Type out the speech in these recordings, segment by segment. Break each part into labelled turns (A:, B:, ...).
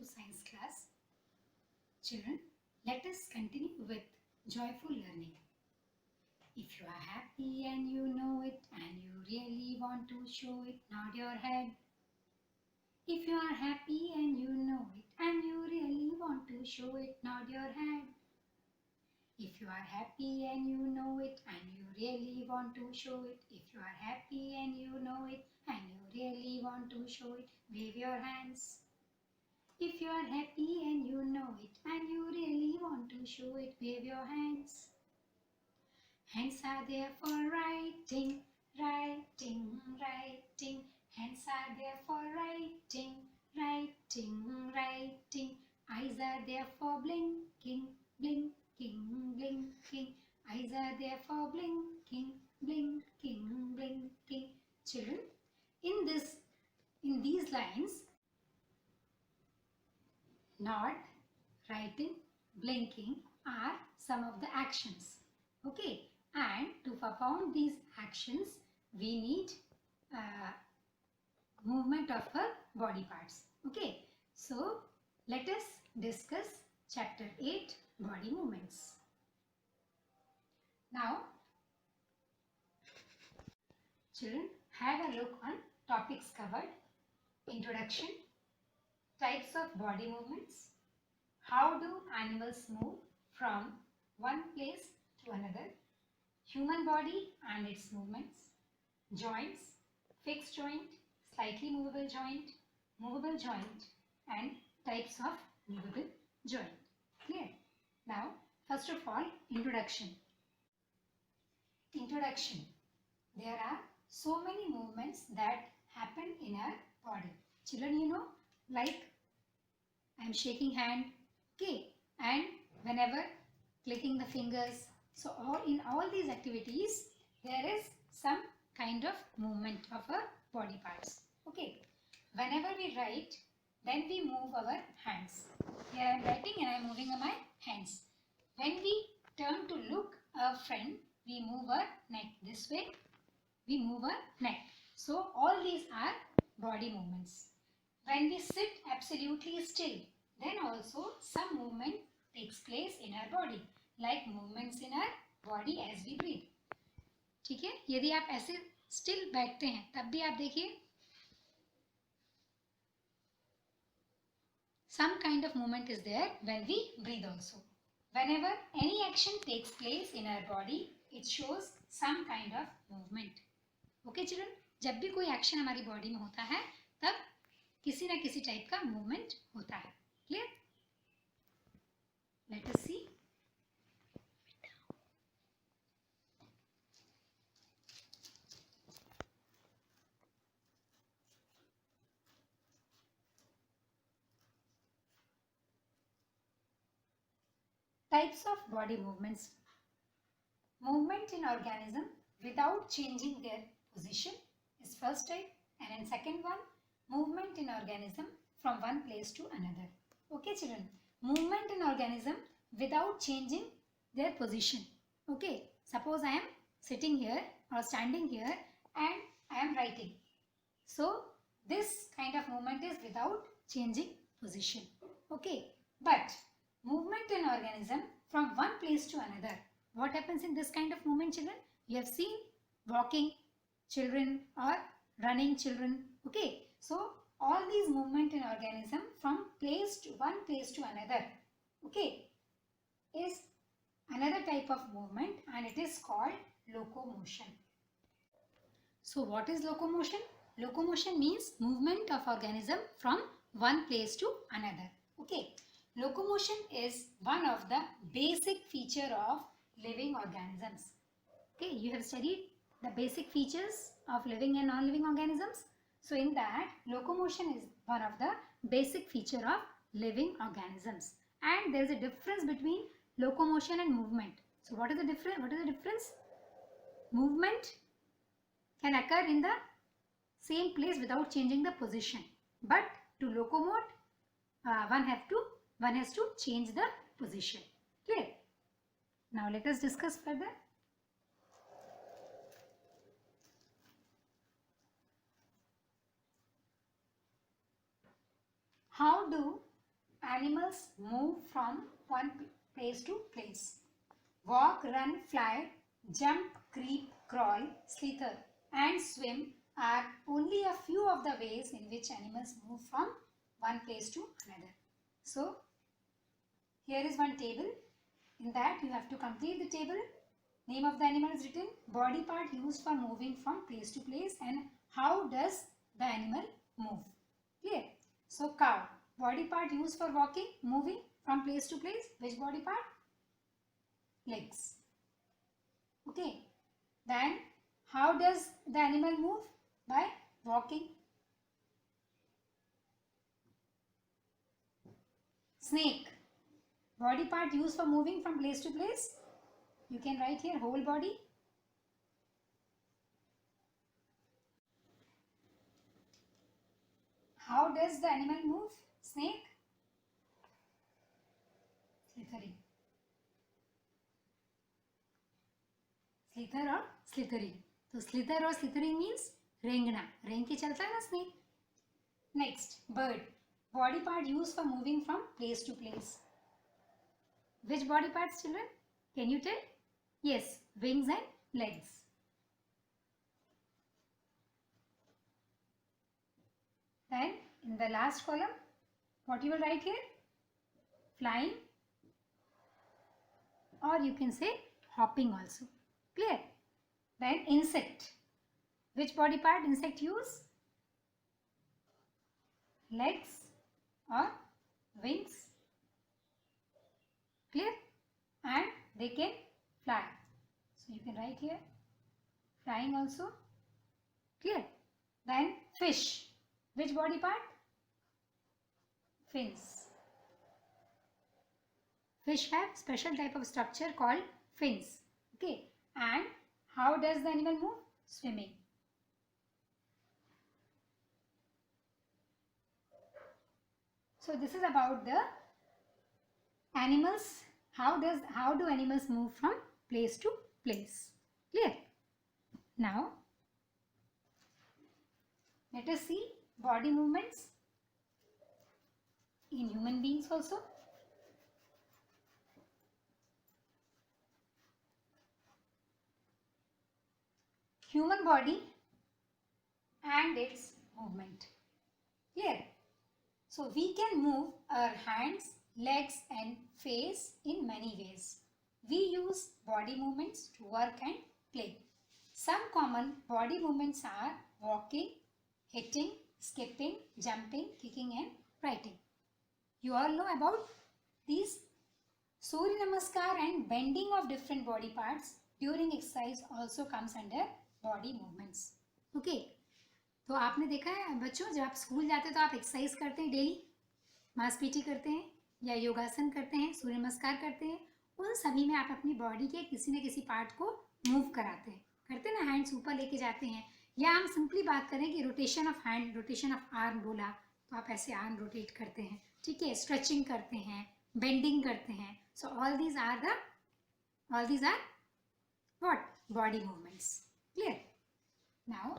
A: to science class. Children, let us continue with joyful learning. If you are happy and you know it and you really want to show it, nod your head. If you are happy and you know it and you really want to show it, nod your head. If you are happy and you know it and you really want to show it, if you are happy and you know it and you really want to show it, wave your hands. If you are happy and you know it and you really want to show it, wave your hands. Hands are there for writing, writing, writing. Hands are there for writing, writing, writing. Eyes are there for blinking, blinking, blinking. Eyes are there for blinking, blinking, blinking. Children, in these lines, nod, writing, blinking are some of the actions. Okay, and to perform these actions, we need movement of our body parts. Okay, so let us discuss chapter 8, body movements. Now, children, have a look on topics covered: introduction, types of body movements, how do animals move from one place to another, human body and its movements, joints, fixed joint, slightly movable joint and types of movable joint. Clear? Now, first of all, introduction. Introduction. There are so many movements that happen in our body. Children, you know, like I am shaking hand, okay, and whenever clicking the fingers. So in all these activities, there is some kind of movement of our body parts. Okay. Whenever we write, then we move our hands. Here I am writing and I am moving my hands. When we turn to look our friend, we move our neck. This way, we move our neck. So all these are body movements. When we sit absolutely still, then also some movement takes place in our body, like movements in our body as we breathe. ठीक है? यदि आप ऐसे still बैठते हैं, तब भी आप देखिए some kind of movement is there when we breathe also. Whenever any action takes place in our body, it shows some kind of movement. Okay children? जब भी कोई action हमारी body में होता है, तब किसी न किसी टाइप का मूवमेंट होता है. Clear? Let us see. Types of body movements. Movement in organism without changing their position is first type, and in second one, movement in organism from one place to another. Okay children, movement in organism without changing their position. Okay, suppose I am sitting here or standing here and I am writing. So this kind of movement is without changing position. Okay, but movement in organism from one place to another. What happens in this kind of movement, children? You have seen walking children or running children. Okay, so all these movement in organism from one place to another, okay, is another type of movement and it is called locomotion. So what is locomotion? Locomotion means movement of organism from one place to another. Okay, locomotion is one of the basic feature of living organisms. Okay, you have studied the basic features of living and non-living organisms. So in that, locomotion is one of the basic feature of living organisms. And there is a difference between locomotion and movement. So what is the difference? Movement can occur in the same place without changing the position. But to locomote, one has to change the position. Clear? Now let us discuss further. How do animals move from one place to place. Walk, run, fly, jump, creep, crawl, slither, and swim are only a few of the ways in which animals move from one place to another. So, here is one table. In that, you have to complete the table. Name of the animal is written, body part used for moving from place to place, and how does the animal move. Clear? So, cow. Body part used for walking, moving from place to place. Which body part? Legs. Okay. Then, how does the animal move? By walking. Snake. Body part used for moving from place to place. You can write here whole body. How does the animal move? Snake. Slithering. Slither or slithering. So slither or slithering means रेंगना. रेंग के चलता है ना snake. Next, bird. Body part used for moving from place to place. Which body parts, children? Can you tell? Yes, wings and legs. Then in the last column, what you will write here? Flying, or you can say hopping also. Clear? Then insect. Which body part insect use? Legs or wings. Clear? And they can fly. So you can write here flying also. Clear? Then fish. Which body part? Fins. Fish have special type of structure called fins. Okay. And how does the animal move? Swimming. So this is about the animals. How do animals move from place to place? Clear? Now let us see body movements in human beings also. Human body and its movement. Clear? So we can move our hands, legs and face in many ways. We use body movements to work and play. Some common body movements are walking, hitting, skipping, jumping, kicking and writing. You all know about these. Surya Namaskar and bending of different body parts during exercise also comes under body movements. Okay. तो आपने देखा है बच्चों, जब आप school जाते हैं तो आप एक्सरसाइज करते हैं डेली, मांसपेशी करते हैं या योगासन करते हैं, सूर्य नमस्कार करते हैं, उन सभी में आप अपनी बॉडी के किसी न किसी पार्ट को मूव कराते हैं, करते हैं ना, हैंड्स ऊपर लेके जाते हैं, या हम सिंपली बात करें कि rotation of hand, rotation of arm बोला तो आप ऐसे आर्म रोटेट करते हैं, ठीक है, स्ट्रेचिंग करते हैं, बेंडिंग करते हैं. So all these are what? Body movements. Clear? Now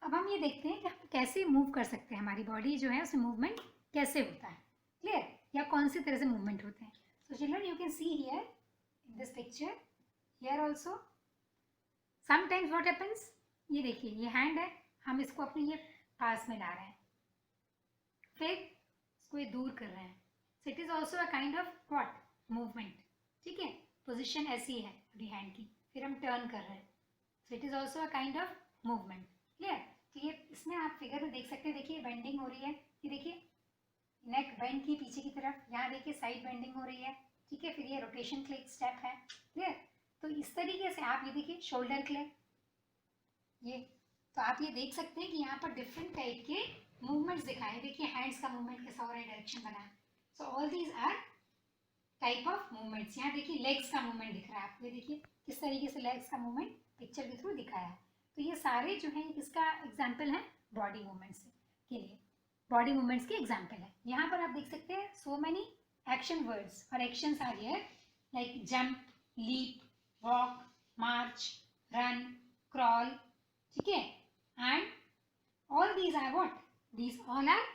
A: अब हम ये देखते हैं कि हम कैसे मूव कर सकते हैं, हमारी बॉडी जो है उसमें मूवमेंट कैसे होता है. क्लियर? या कौन सी तरह से मूवमेंट होते हैं. So children, you can see here in this picture, here also sometimes what happens, ये देखिए ये हैंड है, हम इसको अपने ये पास में ला रहे हैं, फिर इसको ये दूर कर रहे हैं. So it is also a kind of what? Movement. ठीक है, पोजिशन ऐसी है अभी हैंड की, फिर हम टर्न कर रहे हैं. So it is also a kind of movement. Clear? तो ये इसमें आप फिगर में देख सकते हैं, देखिए बेंडिंग हो रही है, ये देखिए नेक बेंड की पीछे की तरफ, यहाँ देखिए साइड बेंडिंग हो रही है, ठीक है, फिर ये रोटेशन क्लिक स्टेप है. क्लियर? तो इस तरीके से आप ये देखिए शोल्डर क्लिक, ये तो आप ये देख सकते हैं कि यहाँ पर डिफरेंट टाइप के मूवमेंट्स दिखाए. देखिए हैंड्स का मूवमेंट कैसा हो रहा है, डायरेक्शन बना है. So all these are type of movements. यहाँ देखिए लेग्स का मूवमेंट दिख रहा है आपको, ये देखिए किस तरीके से लेग्स का मूवमेंट पिक्चर के थ्रू दिखाया है. तो ये सारे जो है इसका एग्जाम्पल है बॉडी मूवमेंट्स के लिए, बॉडी मूवमेंट्स के एग्जाम्पल है. यहाँ पर आप देख सकते हैं सो मैनी एक्शन वर्ड्स और actions are here, like jump, leap, walk, march, run, crawl, ठीक है, and these are what? These all are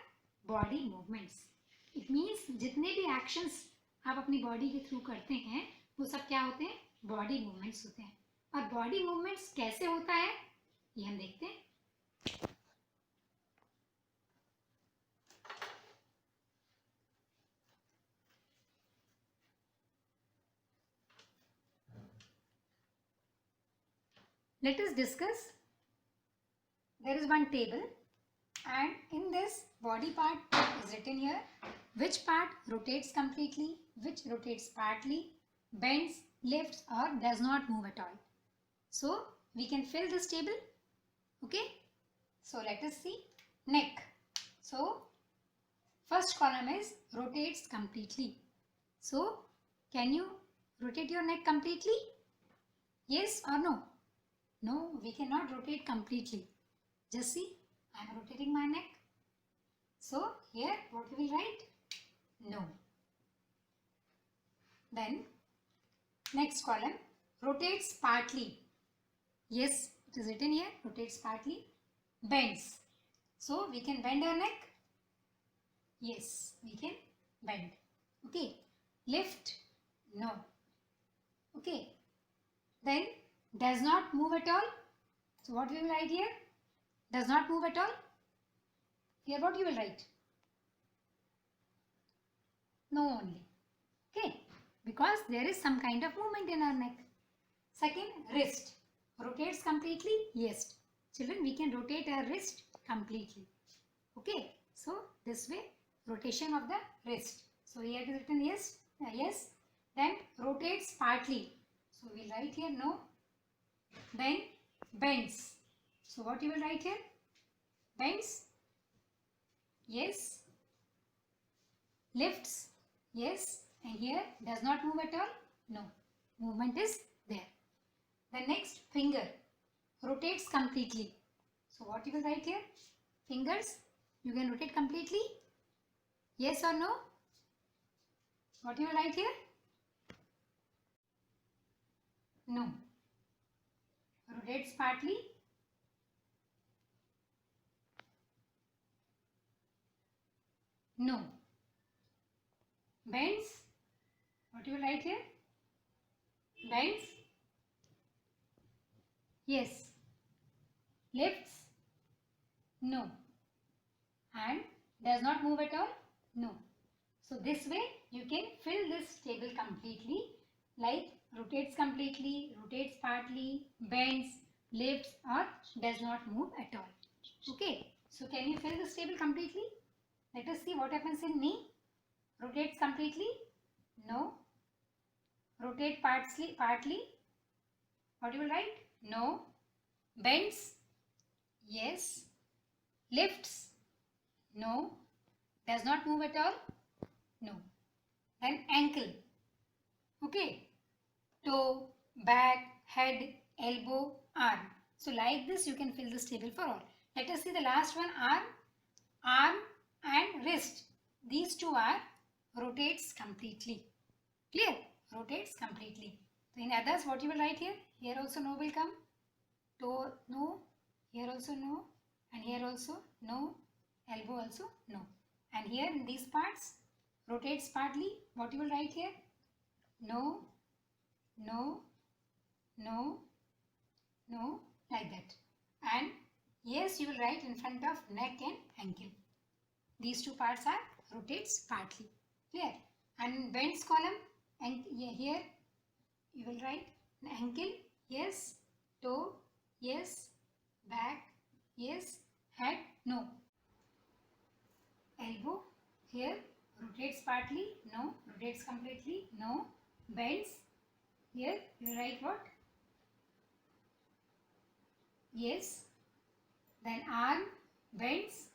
A: body movements. It means जितने भी actions आप अपनी बॉडी के थ्रू करते हैं वो सब क्या होते हैं? बॉडी मूवमेंट्स होते हैं. और बॉडी मूवमेंट्स कैसे होता है ये हम देखते हैं. Let us discuss. There is one table and in this body part is written here which part rotates completely, which rotates partly, bends, lifts or does not move at all. So we can fill this table. Okay. So let us see. Neck. So first column is rotates completely. So can you rotate your neck completely? Yes or no? No, we cannot rotate completely. Just see, I am rotating my neck. So here what we will write? No. Then next column, rotates partly. Yes, it is written here, rotates partly. Bends. So we can bend our neck. Yes, we can bend. Okay. Lift. No. Okay. Then does not move at all. So what we will write here? Does not move at all. Here what you will write? No only. Okay. Because there is some kind of movement in our neck. Second, wrist. Rotates completely? Yes. Children, we can rotate our wrist completely. Okay. So this way, rotation of the wrist. So here it is written yes. Yes. Then rotates partly. So we will write here no. Then bends. So what you will write here? Bends. Yes. Lifts. Yes. And here does not move at all? No. Movement is there. The next, finger. Rotates completely. So what you will write here? Fingers. You can rotate completely? Yes or no? What you will write here? No. Rotates partly. No. Bends. What you will write here? Bends. Yes. Lifts. No. And does not move at all? No. So this way you can fill this table completely, like rotates completely, rotates partly, bends, lifts or does not move at all. Okay. So can you fill this table completely? Let us see what happens in knee. Rotates completely? No. Rotate partly? What you will write? No. Bends? Yes. Lifts? No. Does not move at all? No. Then ankle. Okay. Toe, back, head, elbow, arm. So like this you can fill this table for all. Let us see the last one, arm. Arm and wrist. These two are rotates completely. Clear? Rotates completely. So in others what you will write here? Here also no will come. Toe no. Here also no. And here also no. Elbow also no. And here in these parts rotates partly. What you will write here? No. No. No. No. Like that. And yes you will write in front of neck and ankle. These two parts are rotates partly. Clear? And bends column, and here you will write ankle, yes, toe, yes, back, yes, head, no. Elbow, here rotates partly, no, rotates completely, no, bends, here you will write what? Yes. Then arm, bends,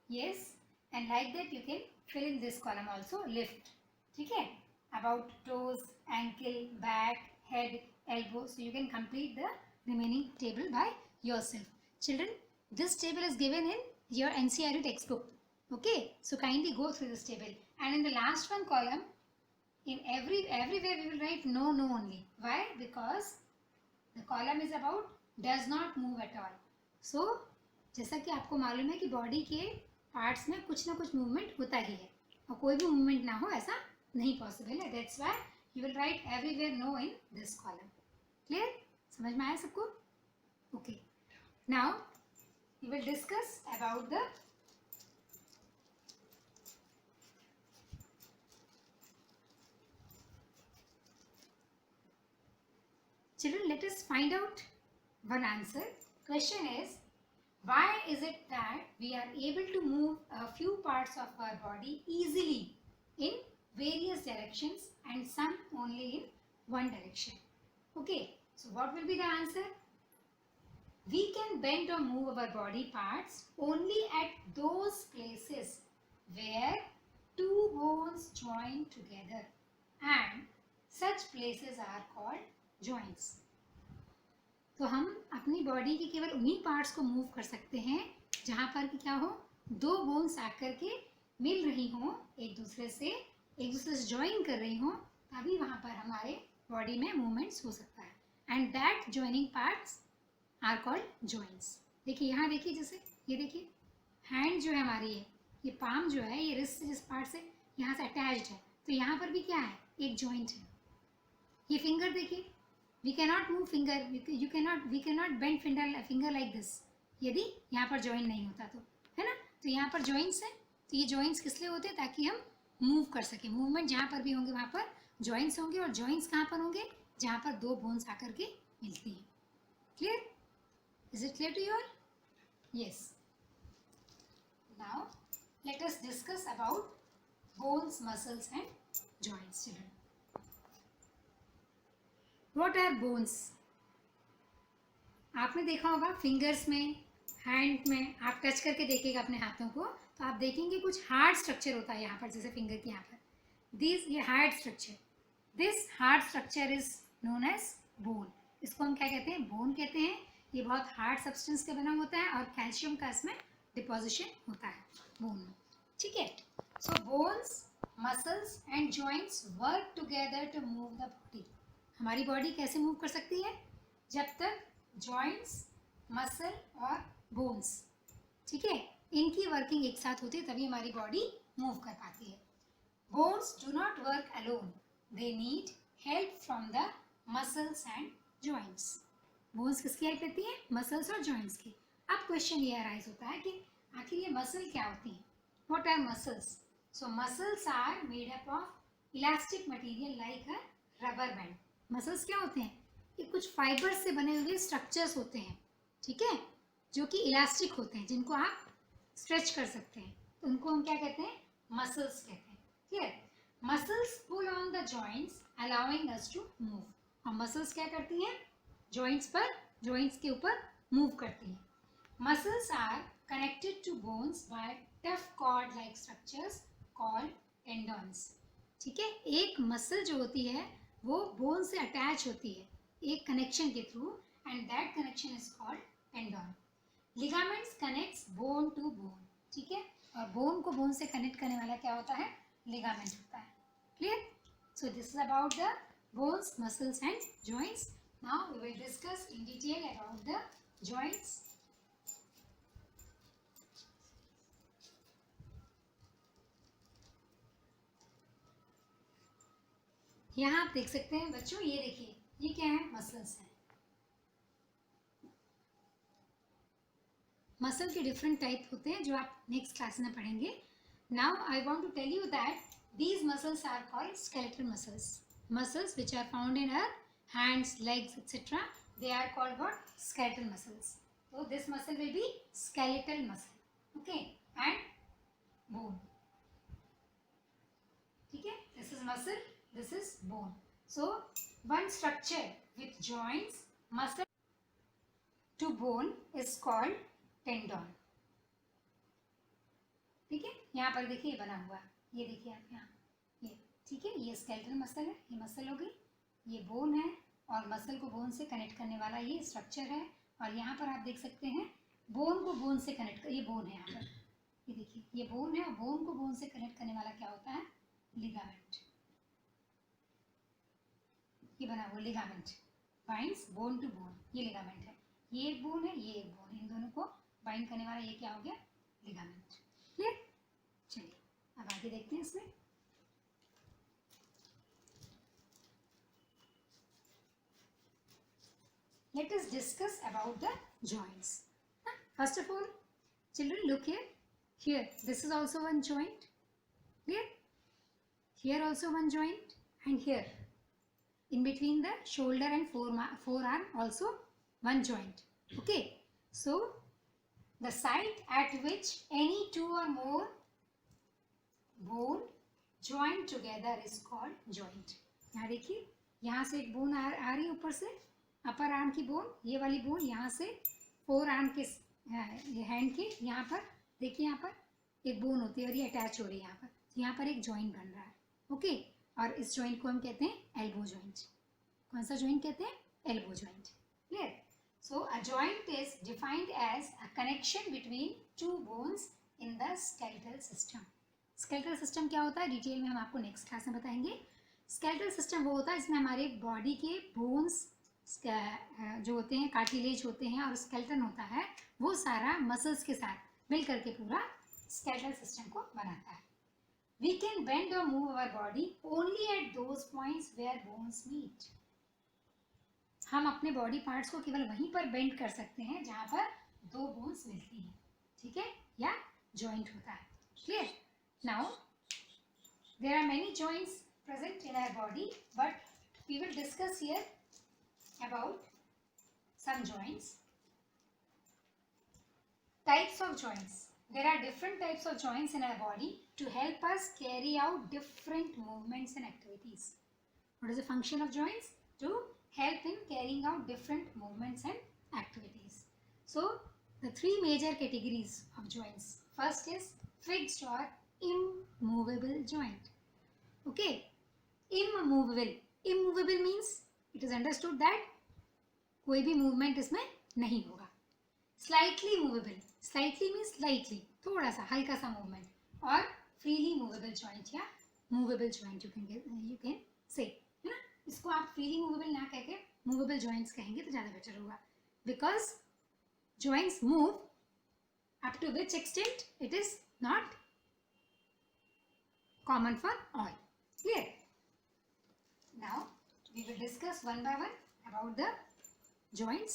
A: yes, and like that you can fill in this column also, lift. Okay? About toes, ankle, back, head, elbow. So you can complete the remaining table by yourself. Children, this table is given in your NCERT textbook. Okay? So kindly go through this table. And in the last one column, in everywhere we will write no, no only. Why? Because the column is about does not move at all. So जैसा कि आपको मालूम है कि body के parts में कुछ ना कुछ मूवमेंट होता ही है, और कोई भी मूवमेंट ना हो ऐसा नहीं पॉसिबल है. That's why you will write everywhere no in this column. Clear? समझ में आया सबको? Okay. Now we will discuss about the children. Let us find out one answer. Question is, why is it that we are able to move a few parts of our body easily in various directions and some only in one direction? Okay, so what will be the answer? We can bend or move our body parts only at those places where two bones join together, and such places are called joints. तो हम अपनी body के केवल उन्हीं parts को move कर सकते हैं जहाँ पर कि क्या हो, दो बोन्स आकर के मिल रही हों एक दूसरे से ज्वाइन कर रही हों, तभी वहाँ पर हमारे बॉडी में मूवमेंट्स हो सकता है. And that joining parts are called joints. देखिए यहाँ देखिए, जैसे ये देखिए हैंड जो है हमारी है, ये पाम जो है ये रिस्ट से जिस पार्ट से यहाँ से अटैच्ड है, तो यहाँ पर भी क्या है, एक जॉइंट है. ये फिंगर देखिए, we cannot move finger, we cannot bend finger like this यदि यहाँ पर जॉइंट नहीं होता तो, है ना. तो यहाँ पर जॉइंट्स है, तो ये जॉइंट्स किस लिए होते हैं, ताकि हम मूव कर सकें. मूवमेंट जहाँ पर भी होंगे वहाँ पर जॉइंट्स होंगे, और जॉइंट्स कहाँ पर होंगे, जहाँ पर दो बोन्स आकर के मिलती हैं. Clear? Is it clear to you all? Yes. Now let us discuss about bones, muscles and joints. Children, What are bones? आपने देखा होगा फिंगर्स में, हैंड में, आप टच करके देखिएगा अपने हाथों को, तो आप देखेंगे कुछ हार्ड स्ट्रक्चर होता है यहाँ पर, जैसे फिंगर के यहाँ पर. ये hard structure, this hard structure is known as bone. इसको हम क्या कहते हैं, बोन कहते हैं. ये बहुत हार्ड सब्सटेंस का बना होता है और कैल्शियम का इसमें डिपोजिशन होता है बोन में. ठीक है. So bones, muscles and joints work together to move the body. हमारी बॉडी कैसे मूव कर सकती है, जब तक जॉइंट्स, मसल और बोन्स, ठीक है, इनकी वर्किंग एक साथ होती है, तभी हमारी बॉडी मूव कर पाती है. Bones do not work alone, they need help from the muscles and joints. Bones किसकी हेल्प लेती है, मसल्स और जॉइंट्स की. अब क्वेश्चन ये अराइज होता है कि आखिर ये मसल क्या होती हैं. What are muscles? So muscles are made up of elastic material like a rubber band. Muscles क्या होते हैं, ये कुछ फाइबर्स से बने हुए स्ट्रक्चर्स होते हैं, ठीक है, जो कि इलास्टिक होते हैं, जिनको आप स्ट्रेच कर सकते हैं, तो उनको हम क्या कहते हैं, मसल्स कहते हैं. Clear? Muscles pull on the joints allowing us to move. और मसल्स क्या करती हैं, जॉइंट्स के ऊपर मूव करती हैं. Muscles are connected to bones by tough cord like structures called tendons. ठीक है, एक मसल जो होती है वो बोन से अटैच होती है एक कनेक्शन के through, and that connection is called tendon. Ligaments connects bone to bone. ठीक है, और बोन को बोन से कनेक्ट करने वाला क्या होता है, लिगामेंट होता है. Clear? So this is about the bones, muscles and joints. Now we will discuss in detail about the joints. यहाँ आप देख सकते हैं बच्चों, ये देखिए, ये क्या है, मसल्स हैं. मसल के डिफरेंट टाइप होते हैं जो आप नेक्स्ट क्लास में पढ़ेंगे. Now I want to tell you that these muscles are called skeletal muscles. Muscles which are found in our hands, legs etcetera, they are called what, skeletal muscles. So this muscle will be skeletal muscle, okay, and bone. ठीक है, this is muscle, this is bone. So one structure with joints, muscle to bone is called tendon. ठीक है, यहाँ पर देखिए ये बना हुआ है, ये देखिए आप यहाँ, ये ठीक है, ये स्केलेटल मसल है, ये मसल हो गई, ये बोन है, और मसल को बोन से कनेक्ट करने वाला ये स्ट्रक्चर है. और यहाँ पर आप देख सकते हैं बोन को बोन से कनेक्ट कर, ये बोन है यहाँ पर, ये देखिए ये बोन है, और बोन को बोन से कनेक्ट करने वाला क्या होता है, लिगामेंट. ये बना हुआ ligament binds bone to bone, ये लिगामेंट है. ये एक बोन है, ये एक बोन, इन दोनों को बाइंड करने वाला ये क्या हो गया, लिगामेंट। क्लियर? चलिए अब आगे देखते हैं इसमें। Let us discuss about the joints. First of all, children, look here. Here, this is also one joint. Clear? Here also one joint, and here, in between the shoulder and forearm, also one joint. Okay. So, the site at which any two or more bone join together is called joint. यहाँ देखिए, यहाँ से एक bone आ रही है ऊपर से, upper arm की बोन, ये वाली बोन यहाँ से फोर आर्म के हैंड के यहाँ पर देखिए, यहाँ पर एक बोन होती है और ये अटैच हो रही है यहाँ पर, तो यहाँ पर एक जॉइंट बन रहा है। ओके, और इस जॉइंट को हम कहते हैं एल्बो जॉइंट। कौन सा जॉइंट कहते हैं? Elbow joint. Clear? So a joint is defined as a connection between two bones in the skeletal system. Skeletal system क्या होता है डिटेल में हम आपको नेक्स्ट क्लास में बताएंगे। स्केलेटल सिस्टम वो होता है जिसमें हमारे बॉडी के बोन्स जो होते हैं, कार्टिलेज होते हैं, और स्केलेटन होता है, वो सारा मसल्स के साथ मिल करके पूरा स्केलेटल सिस्टम को बनाता है। We can bend or move our body only at those points where bones meet. हम अपने बॉडी पार्ट्स को केवल वहीं पर बेंड कर सकते हैं जहाँ पर दो बोन्स मिलती हैं, ठीक है, या जॉइंट होता है। Clear? Now there are many joints present in our body, but we will discuss here about some joints. Types of joints. There are different types of joints in our body to help us carry out different movements and activities. What is the function of joints? To help in carrying out different movements and activities. So, the three major categories of joints. First is fixed or immovable joint. Okay, immovable. Immovable means it is understood that कोई भी movement इसमें नहीं होगा। Slightly movable, slightly means slightly, थोड़ा सा हल्का सा movement, और फ्रीली मूवेबल जॉइंट या movable joint you can say, है ना। इसको आप फ्रीली मूवेबल ना कह के मूवेबल जॉइंट्स कहेंगे तो ज़्यादा बेटर होगा, because joints move up to which extent it is not common for all. Clear? Now we will discuss one by one about the joints.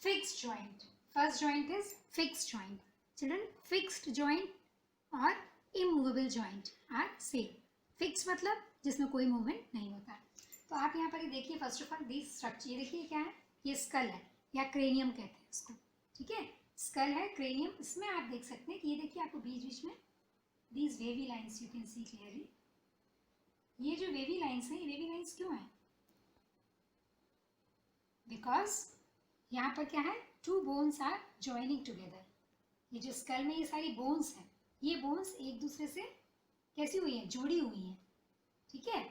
A: Fixed joint. First joint is fixed joint. Children, fixed joint और immovable joint are same. Fixed मतलब जिसमें कोई movement नहीं होता। तो आप यहाँ पर ये देखिए, first of all this structure, ये देखिए क्या है, ये स्कल है या क्रेनियम कहते हैं इसको, ठीक है, स्कल है, क्रेनियम। इसमें आप देख सकते हैं कि ये देखिए आपको बीच बीच में these wavy lines you can see clearly. ये जो wavy lines हैं, ये wavy lines क्यों हैं? बिकॉज यहाँ पर क्या है, two bones are joining together. ये जो स्कल में ये सारी बोन्स हैं, ये बोन्स एक दूसरे से कैसी हुई हैं, जोड़ी हुई हैं, ठीक है,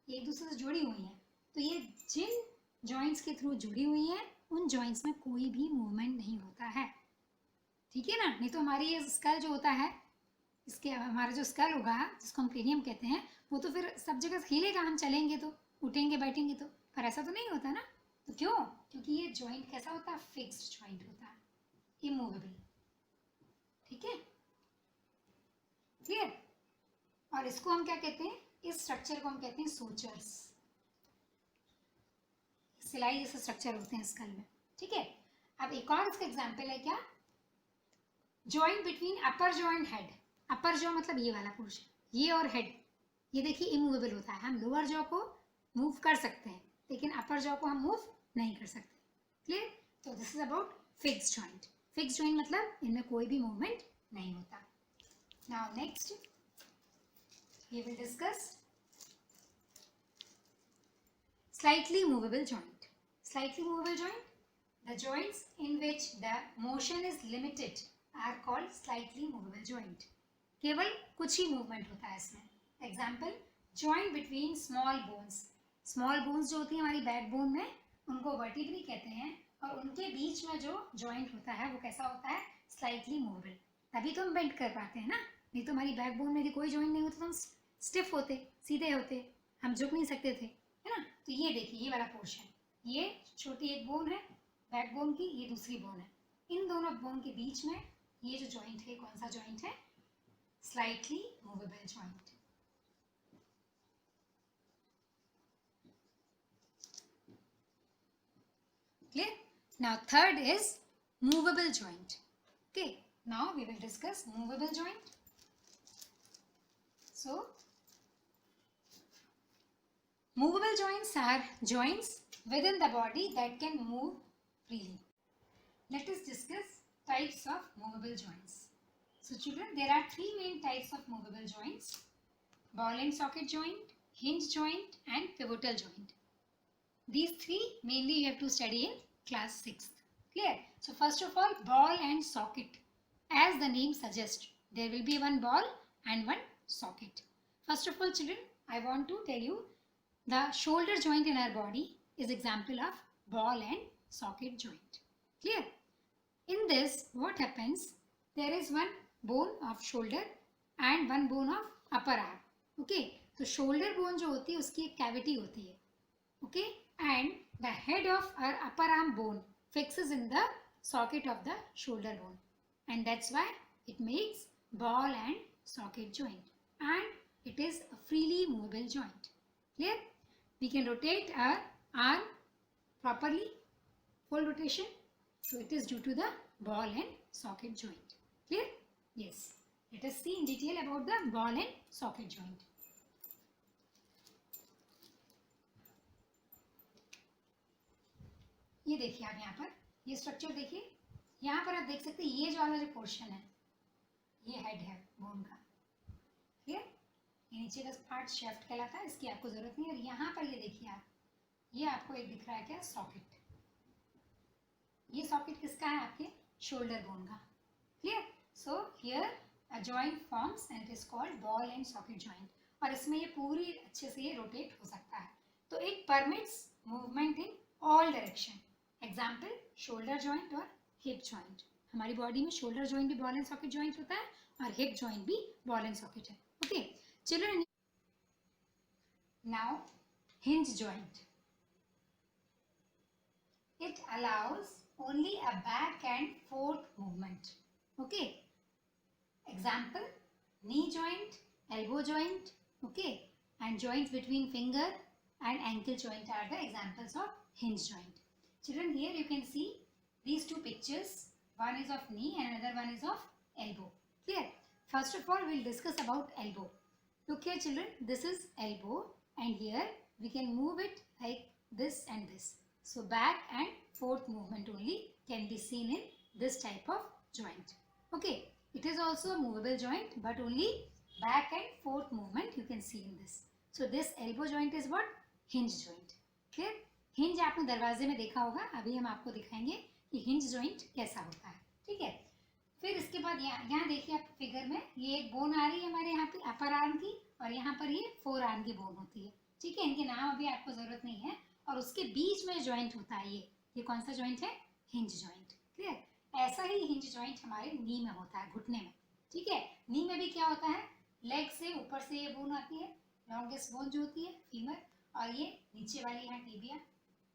A: ये एक दूसरे से जुड़ी हुई हैं। तो ये जिन जॉइंट्स के थ्रू जुड़ी हुई हैं, उन जॉइंट्स में कोई भी मूवमेंट नहीं होता है, ठीक है ना। नहीं तो हमारी ये स्कल जो होता है, इसके हमारा जो स्कल होगा जिसको हम क्रेनियम कहते हैं, वो तो फिर सब जगह हिलेगा, हम चलेंगे तो, उठेंगे बैठेंगे तो, पर ऐसा तो नहीं होता ना। तो क्यों? क्योंकि ये जॉइंट कैसा होता है, फिक्स्ड जॉइंट होता है, इमूवेबल, ठीक है, क्लियर। और इसको हम क्या कहते हैं, इस स्ट्रक्चर को हम कहते हैं सूचर्स। सिलाई जैसे स्ट्रक्चर होते हैं स्कल में, ठीक है। अब एक और इसका एग्जांपल है क्या, joint between upper jaw and head. Upper jaw मतलब ये वाला पोर्शन, ये और हेड, ये देखिए इमूवेबल होता है। हम लोअर जॉ को मूव कर सकते हैं, लेकिन अपर जॉ को हम मूव नहीं कर सकते। क्लियर? तो this is about fixed joint. Fixed joint मतलब इनमें कोई भी मूवमेंट नहीं होता। Now next we will discuss slightly movable joint. Slightly movable joint, the joints in which the motion is limited are called slightly movable joint. केवल कुछ ही movement होता है इसमें। Example, joint between small bones. Small bones जो होती है हमारी backbone में, उनको वर्टिब्री कहते हैं, और उनके बीच में जो जॉइंट होता है वो कैसा होता है, स्लाइटली मूवेबल। तभी तो हम बेंड कर पाते हैं ना, नहीं तो हमारी बैकबोन में यदि कोई जॉइंट नहीं होता तो हम स्टिफ होते, सीधे होते, हम झुक नहीं सकते थे, है ना। तो ये देखिए, ये वाला पोर्शन, ये छोटी एक बोन है बैकबोन की, ये दूसरी बोन है, इन दोनों बोन के बीच में ये जो जॉइंट है कौन सा जॉइंट है? Slightly movable joint. Clear? Now third is movable joint. Okay, now we will discuss movable joint. So movable joints are joints within the body that can move freely. Let us discuss types of movable joints. So children, there are three main types of movable joints: ball and socket joint, hinge joint and pivotal joint. These three mainly you have to study in class 6th. Clear? So first of all, ball and socket. As the name suggests, there will be one ball and one socket. First of all children, I want to tell you the shoulder joint in our body is example of ball and socket joint. Clear? In this, what happens? There is one bone of shoulder and one bone of upper arm. Okay? तो shoulder bone जो होती है उसकी एक cavity होती है. Okay? And the head of our upper arm bone fixes in the socket of the shoulder bone. And that's why it makes ball and socket joint. And it is a freely movable joint. Clear? We can rotate our arm properly, full rotation. So it is due to the ball and socket joint. Clear? Yes. Let us see in detail about the ball and socket joint. ये देखिए आप यहाँ पर ये structure देखिए, यहाँ पर आप देख सकते हैं ये जो वाला जो पोर्शन है ये हेड है बोन का. क्लियर? ये नीचे का पार्ट शेफ्ट कहलाता है, इसकी आपको जरूरत नहीं है. और यहाँ पर ये देखिए आप, ये आपको एक दिख रहा है क्या? सॉकेट. ये सॉकेट किसका है? आपके शोल्डर बोन का. Clear? So here a joint forms and it is called ball and socket joint. और इसमें ये पूरी अच्छे से ये रोटेट हो सकता है. तो it permits movement in all direction. Example shoulder joint और हिप जॉइंट. हमारी बॉडी में शोल्डर जॉइंट भी बॉल एंड सॉकेट जॉइंट होता है और हिप जॉइंट भी बॉल एंड सॉकेट है. Okay children, now hinge joint. It allows only a back and forth movement. Okay. Example: knee joint, elbow joint, okay, and joints between finger and ankle joint are the examples of hinge joint. Children, here you can see these two pictures. One is of knee and another one is of elbow. Clear? First of all, we'll discuss about elbow. Look here children, this is elbow and here we can move it like this and this. So back and forth movement only can be seen in this type of joint. Okay, it is also a movable joint but only back and forth movement you can see in this. So this elbow joint is what? Hinge joint. Clear? Hinge आपने दरवाजे में देखा होगा, अभी हम आपको दिखाएंगे कि hinge joint कैसा होता है. ठीक है? फिर इसके बाद यहाँ देखिए आप फिगर में ये एक बोन आ रही है हमारे यहाँ पे अपर आर्म की और यहाँ पर ये फोर आर्म की बोन होती है. ठीक है, इनके नाम अभी आपको जरूरत नहीं है. और उसके बीच में जॉइंट होता है ये कौन सा जॉइंट है? Hinge joint. क्लियर? ऐसा ही हिंज जॉइंट हमारे नी में होता है, घुटने में. ठीक है, नी में भी क्या होता है? लेग से ऊपर से ये बोन आती है, लॉन्गेस्ट बोन जो होती है फीमर, और ये नीचे वाली है टिबिया.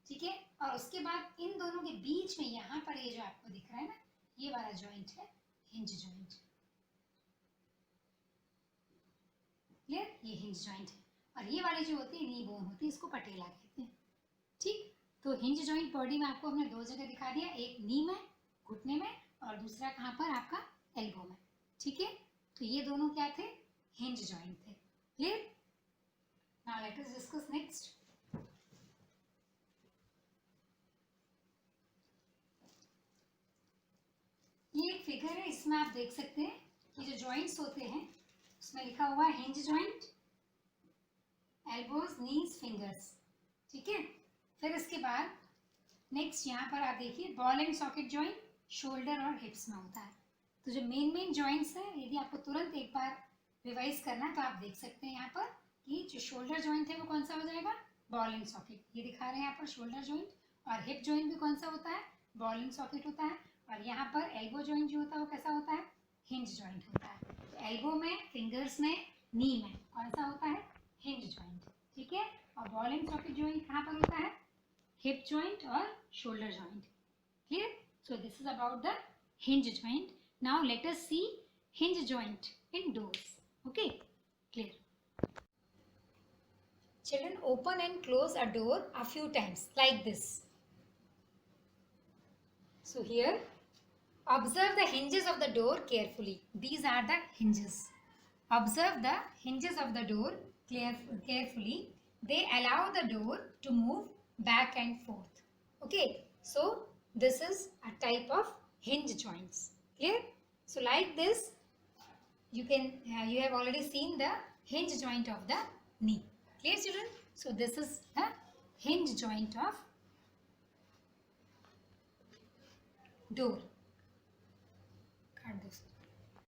A: ठीक है, और उसके बाद इन दोनों के बीच में यहाँ पर ये जो आपको दिख रहा है ना, ये वाला जॉइंट है हिंज जॉइंट. क्लियर? ये हिंज जॉइंट है. और ये वाली जो होती है नी बोन होती है, इसको पटेला कहते हैं. ठीक, तो हिंज जॉइंट बॉडी में आपको हमने दो जगह दिखा दिया, एक नी में घुटने में और दूसरा कहाँ पर? आपका एल्बो में. ठीक है, तो ये दोनों क्या थे? हिंज जॉइंट थे. Clear? Now let us discuss next. ये एक फिगर है, इसमें आप देख सकते हैं कि जो जॉइंट्स होते हैं उसमें लिखा हुआ है हिंज जॉइंट, एल्बोज, नीज, फिंगर्स. ठीक है, फिर इसके बाद नेक्स्ट यहाँ पर आप देखिए ball and socket joint shoulder और हिप्स में होता है. तो जो मेन जॉइंट्स हैं, यदि आपको तुरंत एक बार रिवाइज करना है तो आप देख सकते हैं यहाँ पर कि जो शोल्डर जॉइंट है वो कौन सा हो जाएगा? Ball and socket. ये दिखा रहे हैं यहाँ पर शोल्डर जॉइंट. और हिप जॉइंट भी कौन सा होता है? बॉल एंड सॉकेट होता है. और यहाँ पर एल्बो जॉइंट जो होता है वो कैसा होता है? हिंज जॉइंट होता है. तो एल्बो में, फिंगर्स में, नी में कौन सा होता है? Hinge joint. ठीक है, और बॉल एंड सॉकेट जॉइंट कहाँ पर होता है? हिप जॉइंट और shoulder joint. Clear? So this is about the hinge joint. Now let us see hinge joint in doors. Okay, clear. Children, open and close a door a few times like this. So here, observe the hinges of the door carefully. These are the hinges. Observe the hinges of the door carefully. They allow the door to move back and forth. Okay, so this is a type of hinge joints. Clear? So like this, you have already seen the hinge joint of the knee. Clear, children? So this is the hinge joint of door. Cut this.